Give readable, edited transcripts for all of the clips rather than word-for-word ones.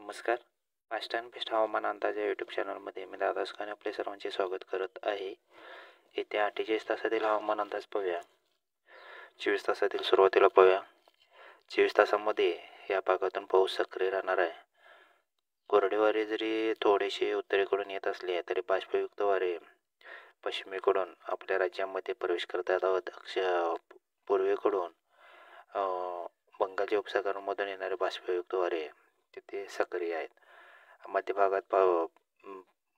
नमस्कार. Fast and best हवामान अंदाज या यूट्यूब चॅनलमध्ये मी दादा खान आपले सर्वांचे स्वागत करत आहे. येत्या 48 तासातील हवामान अंदाज पाहूया. 24 तासातील सुरुवातीला पाहूया. 24 तासामध्ये या भागातून पाऊस सक्रिय राहणार आहे. कोरडे वारे जरी थोडेसे उत्तरेकडून येत असले तरी बाष्पयुक्त वारे पश्चिमेकडून आपल्या राज्यामध्ये प्रवेश करतात व पूर्वेकडून बंगालच्या उपसागरामधून येणारे बाष्पयुक्त वारे तिथे सक्रिय आहेत. मध्य भागात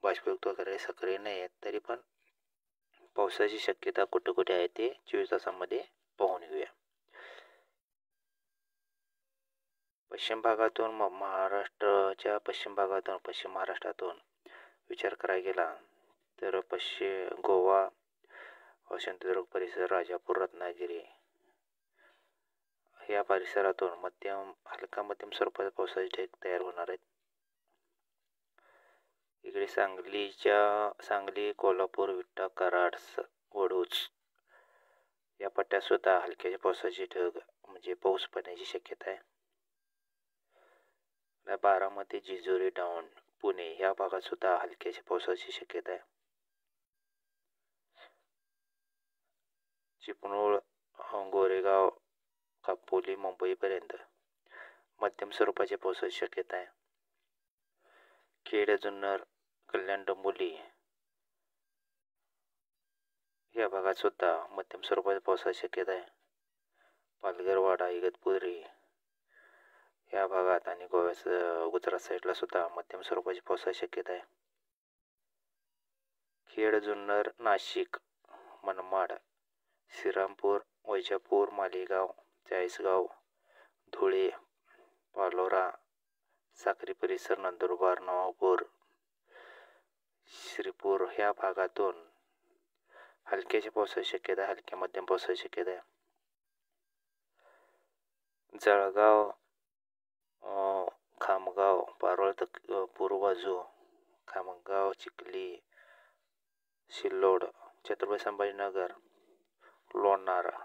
बाष्पयुक्त वगैरे सक्रिय नाही आहेत, तरी पण पावसाची शक्यता कुठे कुठे आहे ते 24 तासामध्ये पाहून घेऊया. पश्चिम भागातून महाराष्ट्राच्या पश्चिम महाराष्ट्रातून विचार करायला गेला तर गोवा, सिंधुदुर्ग परिसर, राजापूर, रत्नागिरी या परिसरातून हलका मध्यम स्वरूपाचा पावसाचे ढग तयार होणार आहेत. इकडे सांगली, कोल्हापूर, विटा, कराड, वडूज या पट्ट्यात सुद्धा हलक्याच्या पावसाचे ढग म्हणजे पाऊस पडण्याची शक्यता आहे. बारामती, जेजुरी, दौंड, पुणे या भागात सुद्धा हलक्याच्या पावसाची शक्यता आहे. चिपळूण, गोरेगाव, कापोली, मुंबईपर्यंत मध्यम स्वरूपाच्या पावसाची शक्यता आहे. खेड, जुन्नर, कल्याण, डोंबिवली या भागात सुद्धा मध्यम स्वरूपाच्या पावसाची शक्यता आहे. पालघर, वाडा, इगतपुरी या भागात आणि गुजरात साईडला सुद्धा मध्यम स्वरूपाची पावसाची शक्यता आहे. खेड, जुन्नर, नाशिक, मनमाड, श्रीरामपूर, वैजापूर, मालेगाव, चाळीसगाव, धुळे, पालोरा, साक्री परिसर, नंदुरबार, नवापूर, श्रीपूर ह्या भागातून हलक्याच्या पावसाची शक्यता, हलक्या मध्यम पावसाची शक्यता आहे. जळगाव, खामगाव, पारोळ पूर्व बाजू, खामगाव, चिखली, सिल्लोड, छत्रपती संभाजीनगर, लोणारा,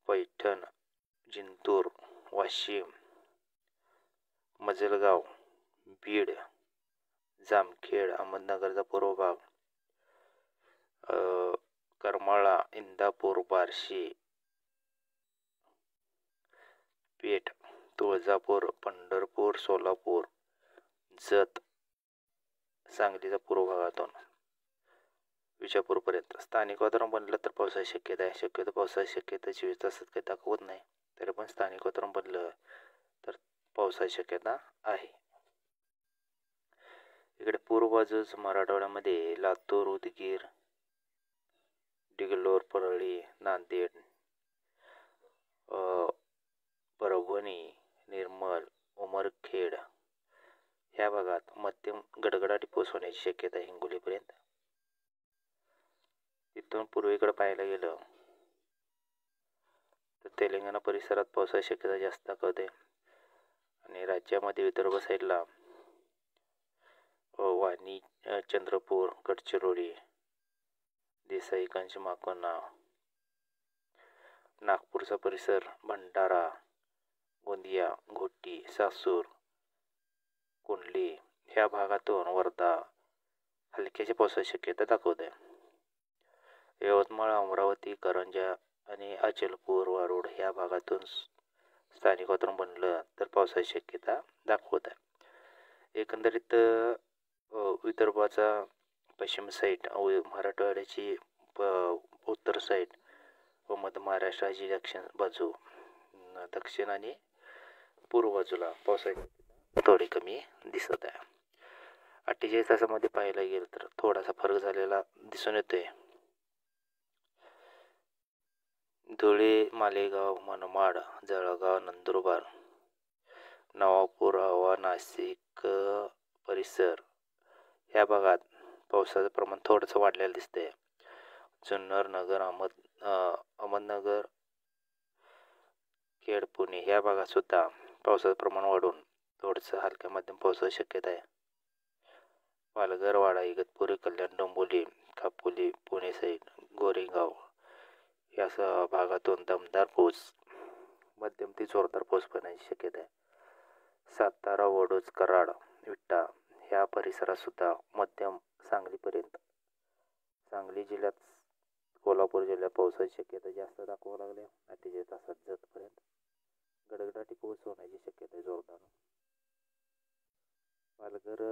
पैठण, जिंतूर, वाशिम, मजलगाव, बीड, जामखेड, अहमदनगरचा पूर्व भाग, करमाळा, इंदापूर, बार्शी, पेठ, तुळजापूर, पंढरपूर, सोलापूर, जत, सांगलीचा पूर्व भागातून विजापूरपर्यंत स्थानिक वातावरण बनलं तर पावसाची शक्यता आहे. शक्यतो पावसाची शक्यता 24 तासात काही दाखवत नाही, तरी पण स्थानिक वातावरण बनलं तर पावसाची शक्यता आहे. इकडे पूर्व बाजूच मराठवाड्यामध्ये लातूर, उदगीर, डिगलोर, परळी, नांदेड, परभणी, निर्मल, उमरखेड ह्या भागात मध्यम गडगडाटी पाऊस होण्याची शक्यता आहे. हिंगोलीपर्यंत. तिथून पूर्वेकडे पाहायला गेलं तर तेलंगणा परिसरात पावसाची शक्यता जास्त दाखवते आणि राज्यामध्ये विदर्भ साईडला वाणी, चंद्रपूर, गडचिरोली, देसाईगंज, माकोना, नागपूरचा परिसर, भंडारा, गोंदिया, घोटी, सासूर, कुंडली ह्या भागातून वर्धा हलक्याच्या पावसाची शक्यता दाखवते. यवतमाळ, अमरावती, करंजा आणि अचलपूर, वारूड ह्या भागातून स्थानिक वातावरण बनलं तर पावसाची शक्यता दाखवत आहे. एकंदरीत विदर्भाचा पश्चिम साईड, मराठवाड्याची उत्तर साईड व मध्य महाराष्ट्राची दक्षिण आणि पूर्व बाजूला पावसाची थोडी कमी दिसत आहे. 48 तासामध्ये पाहायला गेलं तर थोडासा फरक झालेला दिसून येतोय. धुळे, मालेगाव, मनमाड, जळगाव, नंदुरबार, नवापूर, आव्हा, नाशिक परिसर ह्या भागात पावसाचं प्रमाण थोडंसं वाढलेलं दिसतंय. जुन्नर, नगर, अहमदनगर, खेड, पुणे ह्या भागात सुद्धा पावसाचं प्रमाण वाढून थोडंसं हलक्या मध्यम पावसाची शक्यता आहे. पालघर, वाडा, इगतपुरी, कल्याण, डोंबिवली, कापोली, पुणे साईड, गोरेगाव या भागातून दमदार पाऊस, मध्यम ते जोरदार पाऊस पडण्याची शक्यता आहे. सातारा, वडोज, कराड, विटा ह्या परिसरात सुद्धा मध्यम सांगलीपर्यंत. सांगली जिल्ह्यात, कोल्हापूर जिल्ह्यात पावसाची शक्यता जास्त दाखवू लागल्या. 48 तासात जतपर्यंत गडगडाटी पाऊस होण्याची शक्यता आहे जोरदार. पालघर,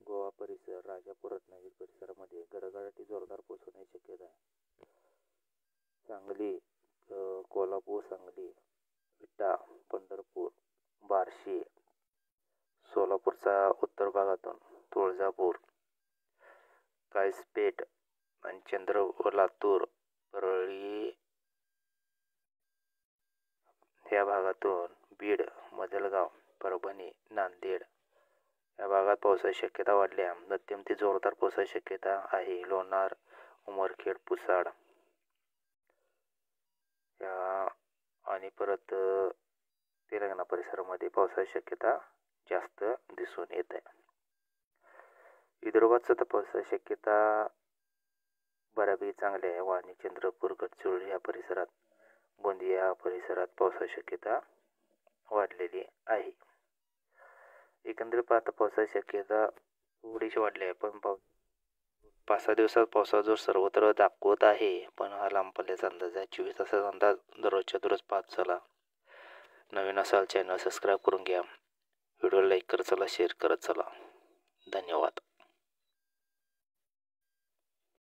गोवा परिसर, राजापूर, रत्नागिरी परिसरामध्ये गडगडाटी जोरदार पाऊस होण्याची शक्यता आहे. सांगली, कोल्हापूर, सांगली, विटा, पंढरपूर, बार्शी, सोलापूरचा उत्तर भागातून तुळजापूर, काईसपेठ आणि लातूर, परळी ह्या भागातून बीड, मजलगाव, परभणी, नांदेड या भागात पावसाची शक्यता वाढल्या. मध्यम ते जोरदार पावसाची शक्यता आहे. लोणार, उमरखेड, पुसाड या आणि परत तेलंगणा परिसरामध्ये पावसाची शक्यता जास्त दिसून येत आहे. विदर्भात सुद्धा पावसाची शक्यता बऱ्यापैकी चांगली आहे. वाणी, चंद्रपूर, गडचिरोली या परिसरात, गोंदिया या परिसरात पावसाची शक्यता वाढलेली आहे. एकंदरीत पाहता पावसाची शक्यता थोडीशी वाढली आहे, पण 5-6 दिवसात पावसाचा जोर सर्वत्र दाखवत आहे. पण हा लांब पल्ल्याचा अंदाज आहे. 24 तासाचा अंदाज दररोजच्या दररोज पाहत चला. नवीन असाल चॅनल सबस्क्राईब करून घ्या. व्हिडिओ लाईक करत चला, शेअर करत चला. धन्यवाद.